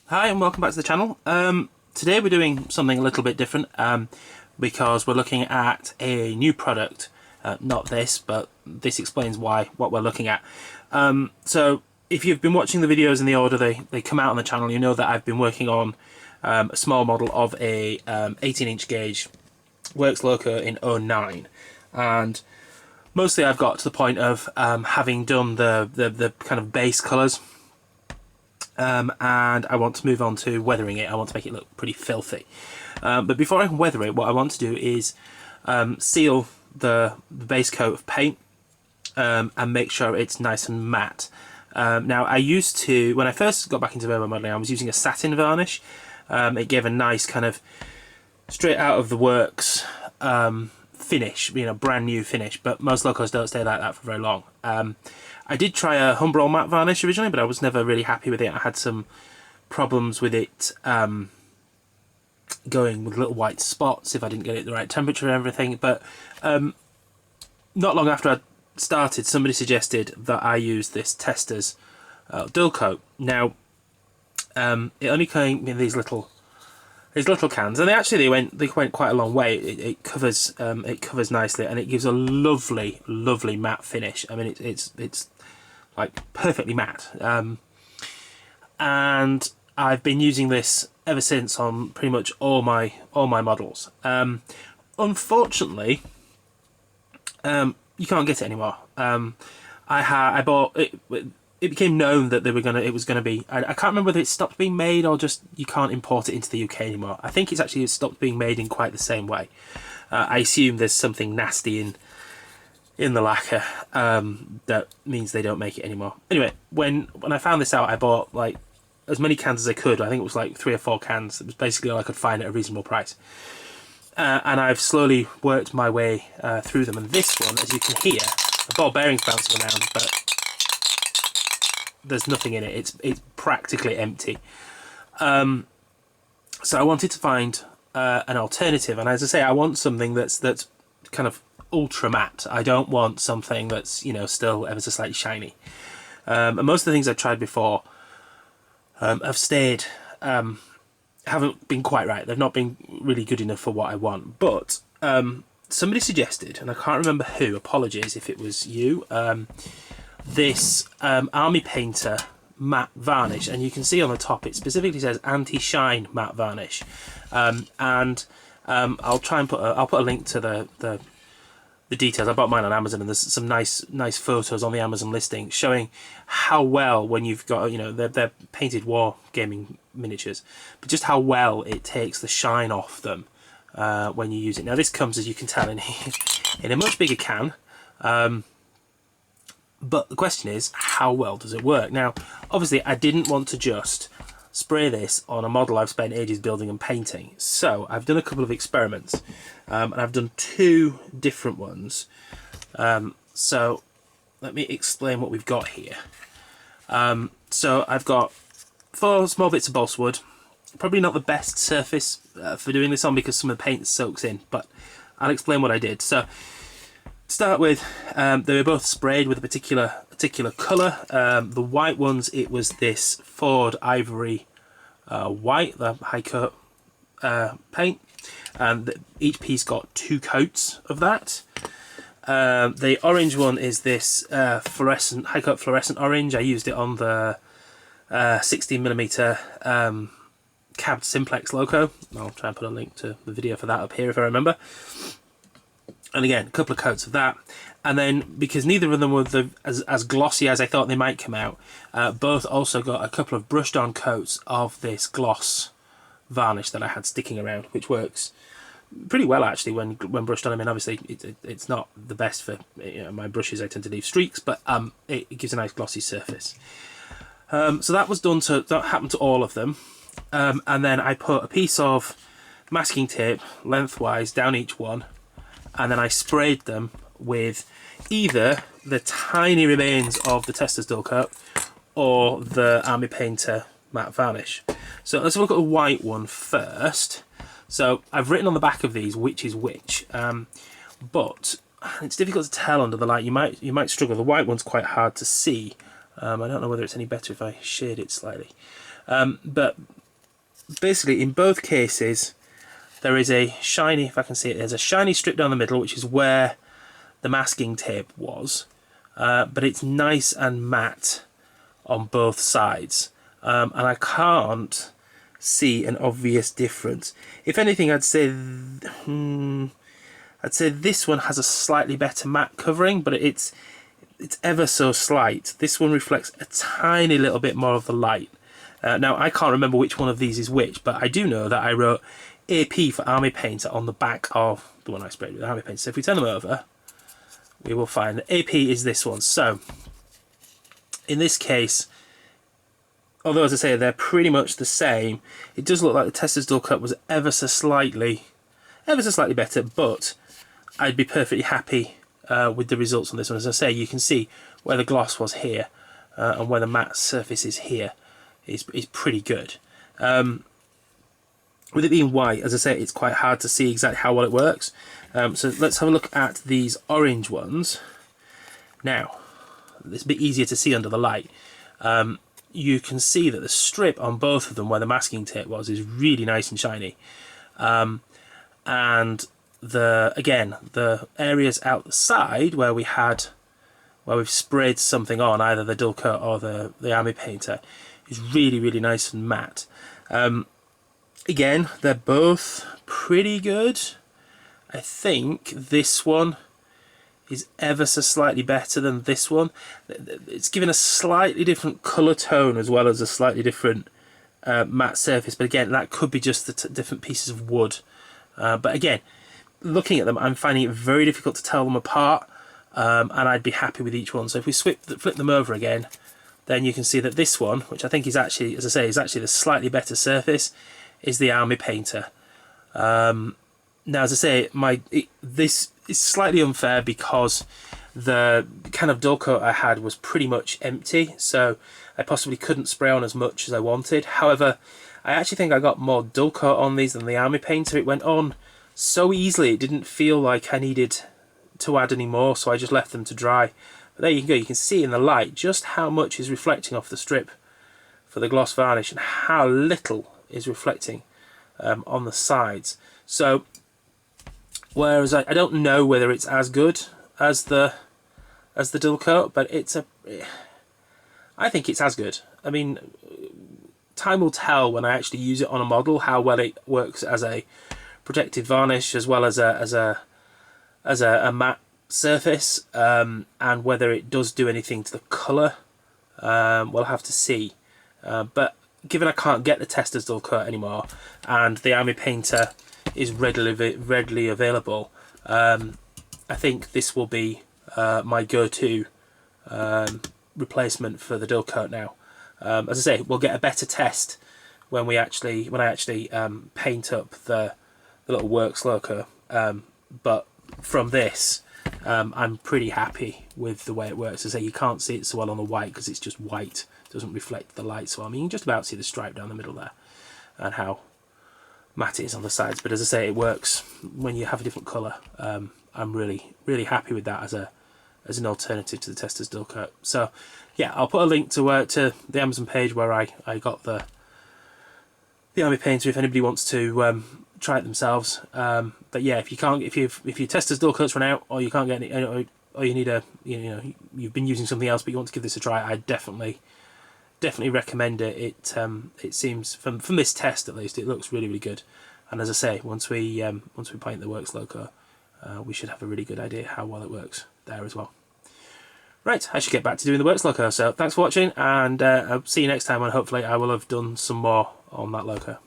Hi and welcome back to the channel. Today we're doing something a little bit different because we're looking at a new product. Not this, but this explains what we're looking at. So if you've been watching the videos in the order they come out on the channel, you know that I've been working on a small model of a 18-inch gauge Works Loco in 09, and mostly I've got to the point of having done the kind of base colours. And I want to move on to weathering it. I want to make it look pretty filthy. But before I can weather it, what I want to do is seal the base coat of paint and make sure it's nice and matte. Now, I used to, when I first got back into verbo modelling, I was using a satin varnish. It gave a nice kind of straight out of the works finish, brand new finish, but most locos don't stay like that for very long. I did try a Humbrol matte varnish originally, but I was never really happy with it. I had some problems with it going with little white spots if I didn't get it at the right temperature and everything. But not long after I started, somebody suggested that I use this Testors Dulcote. Now, it only came in these little cans, and they went quite a long way. It covers nicely, and it gives a lovely matte finish. I mean, it's like perfectly matte, and I've been using this ever since on pretty much all my models. Unfortunately, you can't get it anymore. I bought it. It became known that it was gonna be. I can't remember whether it stopped being made or just you can't import it into the UK anymore. I think it's stopped being made in quite the same way. I assume there's something nasty in the lacquer that means they don't make it anymore. Anyway, when I found this out, I bought like as many cans as I could. I think it was like 3 or 4 cans. It was basically all I could find at a reasonable price. And I've slowly worked my way through them. And this one, as you can hear, the ball bearings bouncing around, but there's nothing in it. It's practically empty. So I wanted to find an alternative, and as I say, I want something that's kind of ultra matte. I don't want something that's still ever so slightly shiny. And most of the things I've tried before have stayed, haven't been quite right. They've not been really good enough for what I want. But somebody suggested, and I can't remember who. Apologies if it was you. This Army Painter matte varnish, and you can see on the top it specifically says Anti Shine Matt Varnish, and I'll try and put a link to the details. I bought mine on Amazon, and there's some nice photos on the Amazon listing showing how well, when you've got they're painted war gaming miniatures, but just how well it takes the shine off them when you use it. Now this comes, as you can tell, in a much bigger can. But the question is, how well does it work? Now, obviously, I didn't want to just spray this on a model I've spent ages building and painting. So I've done a couple of experiments, and I've done 2 different ones. So let me explain what we've got here. So I've got 4 small bits of balsa wood. Probably not the best surface for doing this on because some of the paint soaks in, but I'll explain what I did. So start with, they were both sprayed with a particular colour. The white ones, it was this Ford Ivory white, the high coat paint, and each piece got 2 coats of that. The orange one is this high coat fluorescent orange. I used it on the 16mm cabbed simplex loco. I'll try and put a link to the video for that up here if I remember. And again, a couple of coats of that. And then, because neither of them were as glossy as I thought they might come out, both also got a couple of brushed on coats of this gloss varnish that I had sticking around, which works pretty well actually when brushed on. I mean, obviously it's not the best for my brushes. I tend to leave streaks, but it gives a nice glossy surface. So that was done that happened to all of them. And then I put a piece of masking tape lengthwise down each one, and then I sprayed them with either the tiny remains of the Testors Dulcote or the Army Painter matte varnish. So let's have a look at the white one first. So I've written on the back of these which is which, but it's difficult to tell under the light. You might struggle. The white one's quite hard to see. I don't know whether it's any better if I shade it slightly. But basically, in both cases, there is a shiny, if I can see it, there's a shiny strip down the middle, which is where the masking tape was. But it's nice and matte on both sides. And I can't see an obvious difference. If anything, I'd say this one has a slightly better matte covering, but it's ever so slight. This one reflects a tiny little bit more of the light. Now, I can't remember which one of these is which, but I do know that I wrote AP for Army Painter on the back of the one I sprayed with Army Painter. So if we turn them over, we will find that AP is this one. So in this case, although as I say they're pretty much the same, it does look like the Testors Dulcote was ever so slightly better, but I'd be perfectly happy with the results on this one. As I say, you can see where the gloss was here and where the matte surface is here is pretty good. With it being white, as I say, it's quite hard to see exactly how well it works. So let's have a look at these orange ones. Now, it's a bit easier to see under the light. You can see that the strip on both of them where the masking tape was is really nice and shiny. And the areas out the side where we've sprayed something on, either the Dulcote or the Army Painter, is really, really nice and matte. Again, they're both pretty good. I think this one is ever so slightly better than this one. It's given a slightly different colour tone as well as a slightly different matte surface, but again, that could be just the different pieces of wood. But again, looking at them, I'm finding it very difficult to tell them apart, and I'd be happy with each one. So if we flip them over again, then you can see that this one, which I think is actually, as I say, is actually the slightly better surface, is the Army Painter. Now, as I say, this is slightly unfair because the kind of Dulcote I had was pretty much empty, so I possibly couldn't spray on as much as I wanted. However, I actually think I got more Dulcote on these than the Army Painter. It went on so easily, it didn't feel like I needed to add any more, so I just left them to dry. But there you can go, you can see in the light just how much is reflecting off the strip for the gloss varnish and how little is reflecting on the sides. So whereas I don't know whether it's as good as the Dulcote, but I think it's as good. I mean, time will tell when I actually use it on a model how well it works as a protective varnish as well as a matte surface, and whether it does do anything to the colour, we'll have to see. But given I can't get the Testors Dulcote anymore and the Army Painter is readily available, I think this will be my go-to replacement for the Dulcote now. As I say, we'll get a better test when I actually paint up the little works loco. But from this, I'm pretty happy with the way it works. As I say, you can't see it so well on the white because it's just white. It doesn't reflect the light so well. I mean, you can just about see the stripe down the middle there and how matte it is on the sides. But as I say, it works when you have a different colour. I'm really, really happy with that as an alternative to the Testors Dulcote. So yeah, I'll put a link to the Amazon page where I got the Army Painter if anybody wants to try it themselves. But yeah, if your Testors Dulcote's run out, or you can't get any, or you need you've been using something else but you want to give this a try, I definitely recommend it. It seems from this test at least, it looks really, really good. And as I say, once we paint the works loco, we should have a really good idea how well it works there as well. Right, I should get back to doing the works loco. So thanks for watching, and I'll see you next time, and hopefully I will have done some more on that loco.